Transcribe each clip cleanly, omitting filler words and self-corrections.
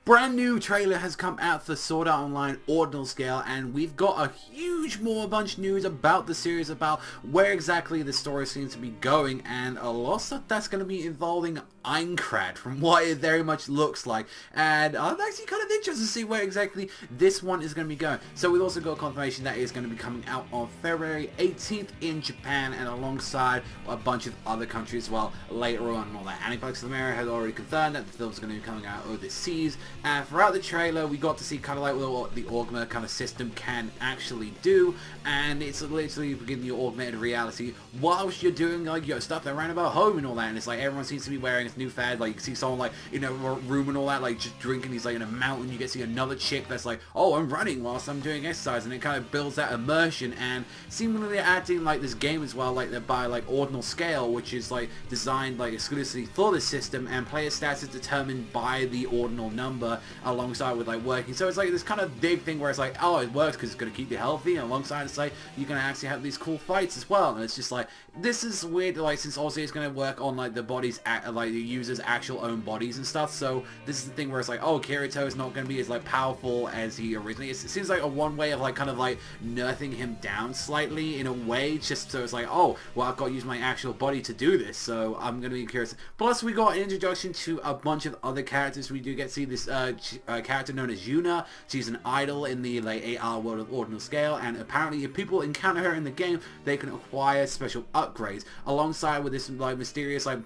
Brand new trailer has come out for Sword Art Online Ordinal Scale, and we've got a huge bunch of news about the series, about where exactly the story seems to be going, and a lot of stuff that's going to be involving Aincrad from what it very much looks like. And I'm actually kind of interested to see where exactly this one is going to be going. So we've also got confirmation that it's going to be coming out on February 18th in Japan, and alongside a bunch of other countries as well later on and all that. Aniplex America has already confirmed that the film's going to be coming out overseas. And throughout the trailer, we got to see kind of like what the augment kind of system can actually do, and it's literally giving you augmented reality whilst you're doing like your stuff around about home and all that. And it's like everyone seems to be wearing this new fad. Like you see someone like in a room and all that, like just drinking. He's like in a mountain. You get to see another chick that's like, oh, I'm running whilst I'm doing exercise, and it kind of builds that immersion. And seemingly they're acting like this game as well, like they're by like Ordinal Scale, which is like designed like exclusively for this system, and player stats is determined by the ordinal number alongside with like working. So it's like this kind of big thing where it's like, oh, it works because it's going to keep you healthy, and alongside it's like you're going to actually have these cool fights as well. And it's just like, this is weird, like, since also it's going to work on like the bodies, like the user's actual own bodies and stuff. So this is the thing where it's like, oh, Kirito is not going to be as like powerful as he originally is. It seems like a one way of like kind of like nerfing him down slightly in a way, just so it's like, oh, well, I've got to use my actual body to do this, so I'm going to be curious. Plus we got an introduction to a bunch of other characters. We do get to see this character known as Yuna. She's an idol in the like AR world of Ordinal Scale, and apparently if people encounter her in the game, they can acquire special upgrades alongside with this like mysterious like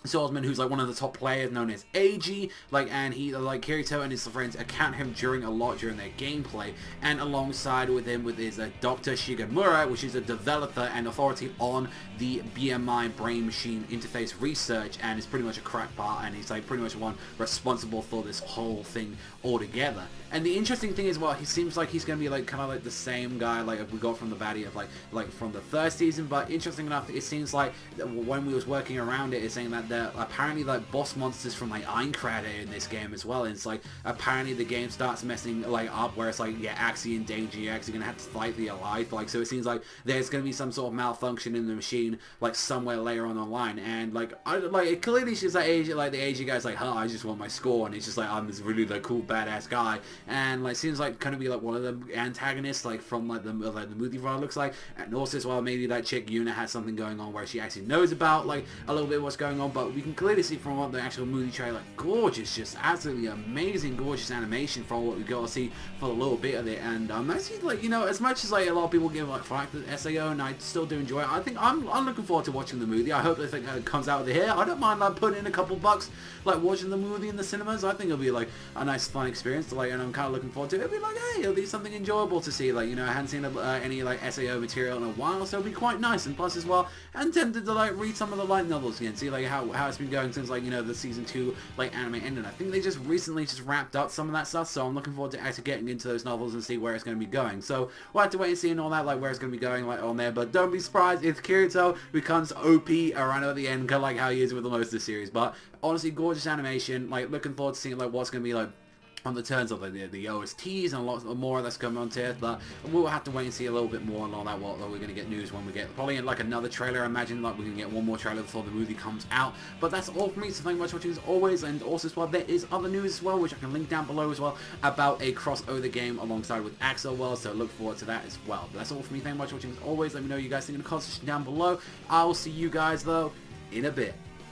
swordsman who's like one of the top players known as AG, like, and he like Kirito and his friends account him during their gameplay, and alongside with him with his Dr. Shigemura, which is a developer and authority on the BMI brain machine interface research, and is pretty much a crackpot, and he's like pretty much the one responsible for this whole thing altogether. And the interesting thing is, well, he seems like he's gonna be like kind of like the same guy like we got from the baddie of like from the first season. But interesting enough, it seems like when we was working around it, it's saying that there apparently like boss monsters from like Aincrad in this game as well. And it's like apparently the game starts messing like up where it's like you're actually in danger, you're actually gonna have to fight for your life. Like, so it seems like there's gonna be some sort of malfunction in the machine like somewhere later on online. And like it clearly she's like the AG guy's like, huh, I just want my score, and he's just like, I'm this really like cool badass guy. And like seems like kind of be like one of the antagonists like from like the movie run looks like. And also as well, maybe that chick Yuna has something going on where she actually knows about like a little bit of what's going on. But we can clearly see from what the actual movie trailer, gorgeous, just absolutely amazing, gorgeous animation from what we got to see for a little bit of it. And actually, like, you know, as much as like a lot of people give like flack to S.A.O, and I still do enjoy it, I think I'm looking forward to watching the movie. I hope the thing comes out of here. I don't mind like putting in a couple bucks like watching the movie in the cinemas. I think it'll be like a nice fun experience to, like, and I'm kind of looking forward to it. It'll be like, hey, it'll be something enjoyable to see. Like, you know, I hadn't seen any like S.A.O material in a while, so it'll be quite nice. And plus as well, I'm tempted to like read some of the light novels again, see like how it's been going since like, you know, the season 2 like anime ended. I think they just recently wrapped up some of that stuff, so I'm looking forward to actually getting into those novels and see where it's going to be going. So we'll have to wait and see and all that, like where it's going to be going like on there. But don't be surprised if Kirito becomes OP around at the end, kind of like how he is with the most of the series. But honestly, gorgeous animation. Like, looking forward to seeing like what's going to be like on the turns of like, the OSTs and a lot more that's coming on to it. But we'll have to wait and see a little bit more and all that. What we're going to get news when we get probably like another trailer. I imagine like we're going to get one more trailer before the movie comes out. But that's all for me, so thank you much for watching as always. And also as well, there is other news as well, which I can link down below as well, about a crossover game alongside with S.A.O World, so look forward to that as well. But that's all for me, thank you much for watching as always. Let me know what you guys think in the comments section down below. I will see you guys though in a bit.